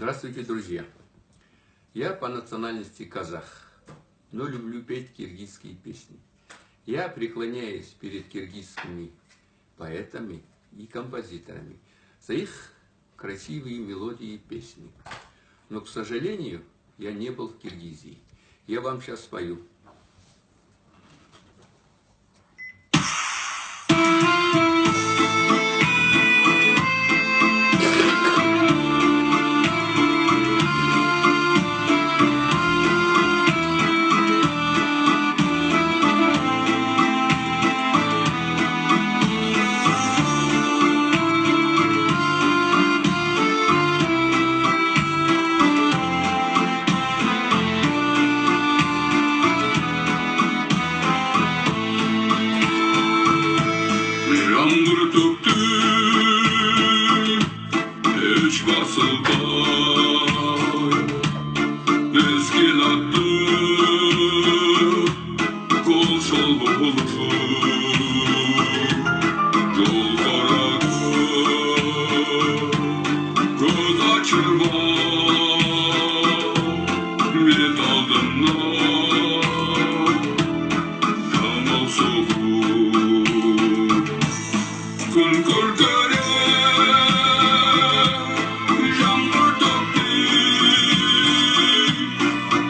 Здравствуйте, друзья! Я по национальности казах, но люблю петь киргизские песни. Я преклоняюсь перед киргизскими поэтами и композиторами за их красивые мелодии и песни. Но, к сожалению, я не был в Киргизии. Я вам сейчас спою. Yağmur döktü üç fasılda, mezgil attı kol şol buldu, yol karadı göz açırma met aldığına yamal soğuk. Kun kurkare, yağmur döktü,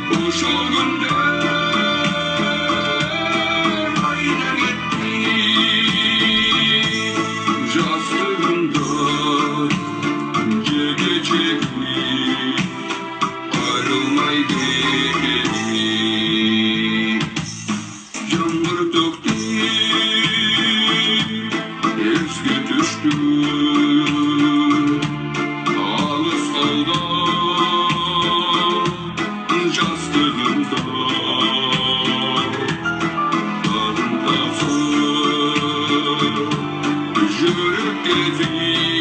boşalgında ayna gitti, yastığında geçecekti, ayrılmaydı dedi. Yağmur döktü, esge düştü, alız kaldı yastığında, darındası yürüp gezi.